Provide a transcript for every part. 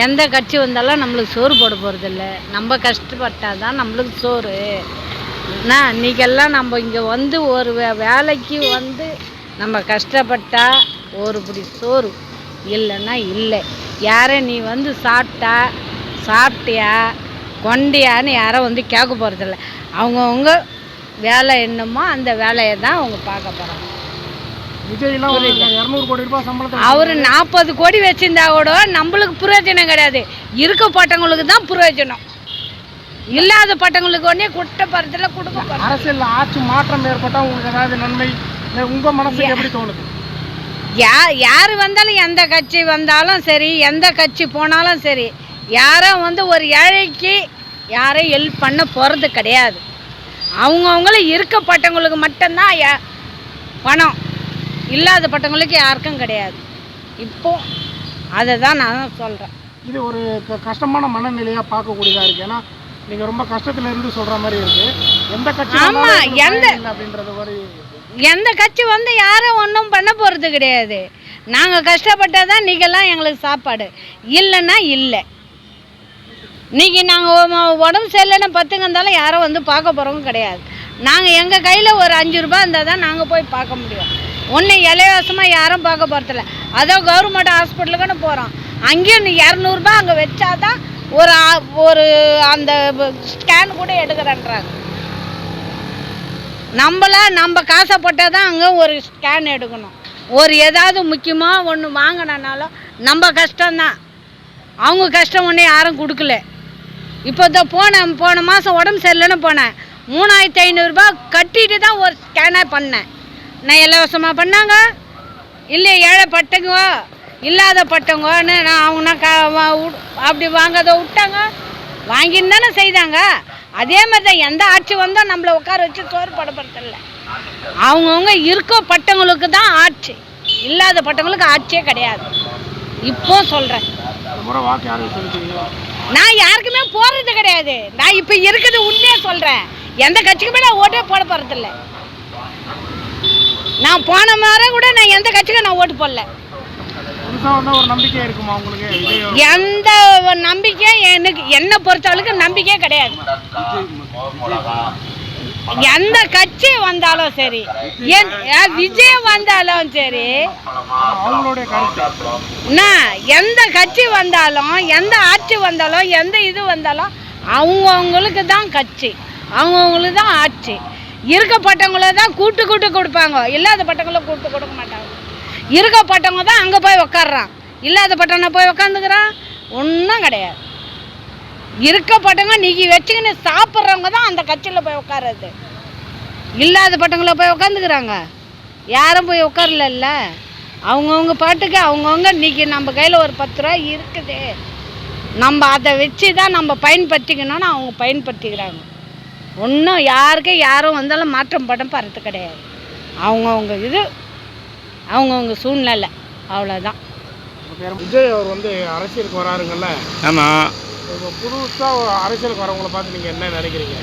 எந்த கட்சி வந்தாலும் நம்மளுக்கு சோறு போட போகிறதில்ல. நம்ம கஷ்டப்பட்டால் தான் நம்மளுக்கு சோறு. இன்றைக்கெல்லாம் நம்ம இங்கே வந்து ஒரு வேலைக்கு வந்து நம்ம கஷ்டப்பட்டால் ஒரு பிடி சோறு, இல்லைன்னா இல்லை. யாரும் நீ வந்து சாப்பிட்டியா கொண்டியான்னு யாரும் வந்து கேட்க போகிறதில்ல. அவங்கவுங்க வேலை என்னமோ அந்த வேலையை தான் அவங்க பார்க்க போகிறாங்க. அவர் 40 கோடி வச்சிருந்தா கூட நம்மளுக்கு பிரயோஜனம் கிடையாது. இருக்கப்பட்டவங்களுக்கு தான் பிரயோஜனம். இல்லாத பட்டங்களுக்கு உடனே குட்டப்படுறதுல கொடுக்க. அரசியல் ஆட்சி மாற்றம் ஏற்பட்டால் உங்களுக்கு ஏதாவது நன்மை உங்கள் மனசுக்கு எப்படி தோணுது? யார் வந்தாலும், எந்த கட்சி வந்தாலும் சரி, எந்த கட்சி போனாலும் சரி, யாரும் வந்து ஒரு ஏழைக்கு யாரும் ஹெல்ப் பண்ண போகிறது கிடையாது. அவங்கவுங்கள இருக்கப்பட்டவங்களுக்கு மட்டும்தான் பணம், இல்லாத பட்டவங்களுக்கு யாருக்கும் கிடையாது. இப்போ அதை தான் நான் சொல்கிறேன். இது ஒரு கஷ்டமான மனநிலையாக பார்க்கக்கூடியதாக இருக்குது. ஏன்னா நீங்கள் ரொம்ப கஷ்டத்தில் இருந்து சொல்கிற மாதிரி இருக்குது. எந்த கட்சி அப்படின்றது மாதிரி எந்த கட்சி வந்து யாரும் ஒன்றும் பண்ண போகிறது கிடையாது. நாங்கள் கஷ்டப்பட்டால் தான் நீங்கள்லாம் எங்களுக்கு சாப்பாடு, இல்லைன்னா இல்லை. இன்றைக்கி நாங்கள் உடம்பு சரியில்லைன்னா பத்துங்க இருந்தாலும் யாரும் வந்து பார்க்க போகிறவங்க கிடையாது. நாங்கள் எங்கள் கையில் ஒரு 5 ரூபா இருந்தால் தான் நாங்கள் போய் பார்க்க முடியும். ஒன்றும் இலவசமாக யாரும் பார்க்க போகிறதில்ல. அதோ கவர்மெண்ட் ஹாஸ்பிட்டலுக்குன்னு போகிறோம், அங்கேயும் 200 அங்கே வச்சாதான் ஒரு அந்த ஸ்கேன் கூட எடுக்கிறேன்றாங்க. நம்ம காசை போட்டால் தான் அங்கே ஒரு ஸ்கேன் எடுக்கணும். ஒரு ஏதாவது முக்கியமாக ஒன்று வாங்கினாலும் நம்ம கஷ்டம்தான். அவங்க கஷ்டம் ஒன்று யாரும் கொடுக்கல. இப்போ தான் போன மாதம் உடம்பு சரியில்லைன்னு போனேன். 3500 கட்டிட்டு தான் ஒரு ஸ்கேனே பண்ணேன். நான் இலவசமாக பண்ணாங்க, இல்லை ஏழைப்பட்டங்க இல்லாத பட்டவங்கன்னு அவங்க அப்படி வாங்காத விட்டாங்க. வாங்கின்னு தானே செய்தாங்க. அதே மாதிரி தான் எந்த ஆட்சி வந்தால் நம்மளை உட்கார வச்சு சோறு படப்படுறதில்ல. அவங்கவுங்க இருக்கப்பட்டவங்களுக்கு தான் ஆட்சி, இல்லாத பட்டவங்களுக்கு ஆட்சியே கிடையாது. இப்போ சொல்கிறேன், நான் யாருக்குமே போடுறது கிடையாது. நான் இப்போ இருக்குது உண்மையாக சொல்கிறேன். எந்த கட்சிக்குமே நான் ஓட்டே போட போகிறதில்ல. நான் போன மாதிரி கூட நான் எந்த கட்சிக்கும் நான் ஓட்டு போடல. எந்த நம்பிக்கை எனக்கு என்னை பொறுத்தவரைக்கு நம்பிக்கையே கிடையாது. எந்த கட்சி வந்தாலும் சரி, விஜய் வந்தாலும் சரி, எந்த கட்சி வந்தாலும், எந்த ஆட்சி வந்தாலும், எந்த இது வந்தாலும் அவங்கவுங்களுக்கு தான் கட்சி, அவங்கவுங்களுக்கு தான் ஆட்சி. இருக்கப்பட்டவங்கள தான் கூட்டு கொடுப்பாங்க, இல்லாத பட்டவங்கள கூட்டு கொடுக்க மாட்டாங்க. இருக்கப்பட்டவங்க தான் அங்கே போய் உக்காடுறான், இல்லாத பட்டவனை போய் உக்காந்துக்கிறான். ஒன்றும் கிடையாது. இருக்கப்பட்டவங்க நீக்கி வச்சுக்கின்னு சாப்பிட்றவங்க தான் அந்த கட்சியில் போய் உட்காருறது. இல்லாத பட்டவங்கள போய் உட்காந்துக்கிறாங்க, யாரும் போய் உட்காரல. அவங்கவுங்க பாட்டுக்கு அவங்கவுங்க இன்றைக்கி நம்ம கையில் ஒரு 10 ரூபா இருக்குது, நம்ம அதை வச்சு தான் நம்ம பயன்படுத்திக்கணும்னு அவங்க பயன்படுத்திக்கிறாங்க. ஒன்றும் யாரும் வந்தாலும் மாற்றம் படம் படுறது கிடையாது. அவங்கவுங்க இது அவங்கவுங்க சூழ்நிலை, அவ்வளோதான். விஜய் அவர் வந்து அரசியலுக்கு வராருங்கல்ல? ஆமாம். இப்போ புதுசாக அரசியலுக்கு வரவங்களை பார்த்து நீங்கள் என்ன நினைக்கிறீங்க?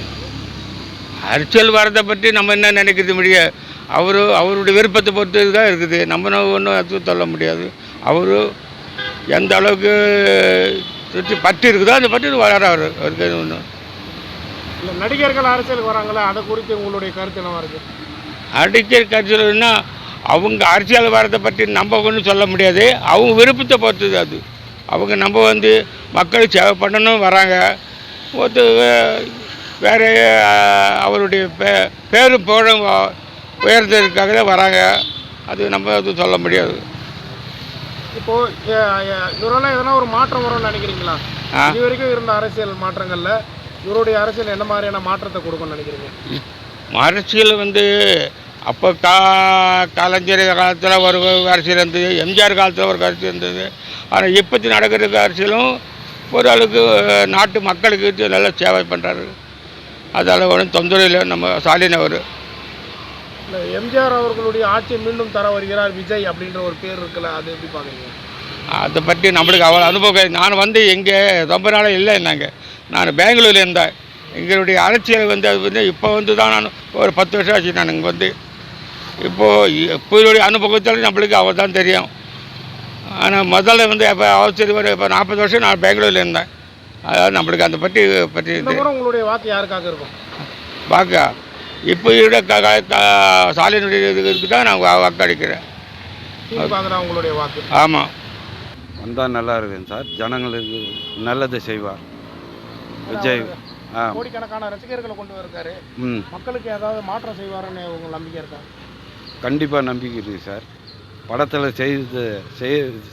அரசியல் வரதை பற்றி நம்ம என்ன நினைக்கிறது முடியாது. அவருடைய விருப்பத்தை பொறுத்து தான் இருக்குது. நம்ம ஒன்றும் அது சொல்ல முடியாது. அவர் எந்த அளவுக்கு பட்டு இருக்குதோ அந்த பட்டு வளராரு. அவருக்கு ஒன்றும் இல்லை. நடிகர்கள் அரசியலுக்கு வராங்களே, அதை குறித்து உங்களுடைய கருத்து என்னவா இருக்குது? நடிகர் கட்சியில்னா அவங்க அரசியல் வரதை பற்றி நம்ம ஒன்றும் சொல்ல முடியாது. அவங்க விருப்பத்தை பொறுத்தது அது. அவங்க நம்ம வந்து மக்களுக்கு சேவை பண்ணணும் வராங்க. வேறு அவருடைய பேரும் புகழும் உயர்ந்ததுக்காக தான் வராங்க. அது நம்ம அது சொல்ல முடியாது. இப்போது இவரெல்லாம் எதனா ஒரு மாற்றம் வரும்னு நினைக்கிறீங்களா? இது வரைக்கும் இருந்த அரசியல் மாற்றங்களில் இவருடைய அரசியல் என்ன மாதிரியான மாற்றத்தை கொடுக்கும்னு நினைக்கிறீங்க? அரசியல் வந்து அப்போ கலைஞர் காலத்தில் ஒரு அரசியல் இருந்தது, எம்ஜிஆர் காலத்தில் ஒரு அரசியல் இருந்தது. ஆனால் இப்போத்தி நடக்கிற அரசியலும் ஓரளவுக்கு நாட்டு மக்களுக்கு நல்லா சேவை பண்ணுறாரு. அதால் ஒன்றும் தொந்தரவு இல்லை. நம்ம ஸ்டாலின் அவர் எம்ஜிஆர் அவர்களுடைய ஆட்சியை மீண்டும் தர வருகிறார் விஜய் அப்படின்ற ஒரு பேர் இருக்குல்ல, அது எப்படி பார்க்குறீங்க? அதை பற்றி நம்மளுக்கு அவ்வளோ அனுபவம். நான் வந்து இங்கே ரொம்ப நாளாக இல்லை. நான் பெங்களூரில் இருந்தேன். எங்களுடைய அரசியல் வந்து அது வந்து இப்போ வந்து தான் நான் ஒரு 10 வருஷம் ஆச்சு நான் இங்கே வந்து. இப்போது அனுபவத்தால் நம்மளுக்கு அவள் தான் தெரியும். ஆனால் முதல்ல வந்து இப்போ அவசரம் ஒரு இப்போ 40 வருஷம் நான் பெங்களூரில் இருந்தேன். அதாவது நம்மளுக்கு அந்த பற்றி இந்த முறை உங்களுடைய வாக்கு யாருக்காக இருக்கும்? வாக்கா இப்போ இட சாலினுடைய இதுக்கு தான் நான் வாக்களிக்கிறேன். திமுக தான் உங்களுடைய வாக்கு. ஆமாம். வந்தால் நல்லா இருக்குங்க சார். ஜனங்களுக்கு நல்லது செய்வார் விஜய். கோடிக்கணக்கான ரசிகர்களை கொண்டு வந்திருக்காரு. மக்களுக்கு ஏதாவது மாற்றம் செய்வாருன்னு உங்கள் நம்பிக்கை இருக்கா? கண்டிப்பாக நம்பிக்கை இருக்குது சார். படத்தில்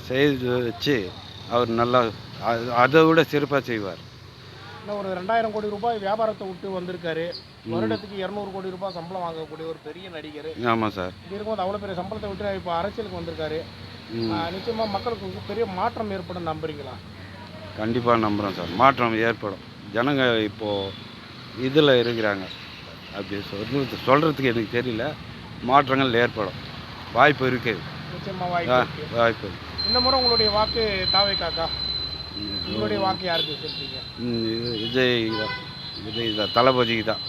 செய்து வச்சு அவர் நல்லா அதை விட சிறப்பாக செய்வார். இன்னும் ஒரு 2000 கோடி ரூபாய் வியாபாரத்தை விட்டு வந்திருக்காரு. வருடத்துக்கு 200 கோடி ரூபாய் சம்பளம் வாங்கக்கூடிய ஒரு பெரிய நடிகர். ஆமாம் சார். இப்படி இருக்கும்போது அவ்வளோ பெரிய சம்பளத்தை விட்டு இப்போ அரசியலுக்கு வந்திருக்காரு. நிச்சயமாக மக்களுக்கு பெரிய மாற்றம் ஏற்படும் நம்புறீங்களா? கண்டிப்பாக நம்புகிறோம் சார். மாற்றம் ஏற்படும். ஜனங்க இப்போது இதில் இருக்கிறாங்க. அப்படி சொல்கிறதுக்கு எனக்கு தெரியல. மாற்றங்கள் ஏற்படும். வாய்ப்பு இருக்குது. நிச்சயமாக வாய்ப்பு. இந்த முறை உங்களுடைய வாக்கு தாவேக்காக்கா? உங்களுடைய வாக்கு யாருக்கு சொல்றீங்க? விஜய் தான், தளபதிக்கு தான்.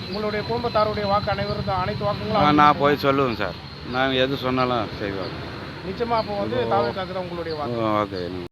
உங்களுடைய குடும்பத்தாருடைய வாக்கு அனைத்து வாக்குகளும் நான் போய் சொல்லுவேன் சார். நான் எது சொன்னாலும் செய்வாங்க. நிச்சயமாக அப்போ வந்து தாவேக்காக்கு தான் உங்களுடைய வாக்கு. ஓகே.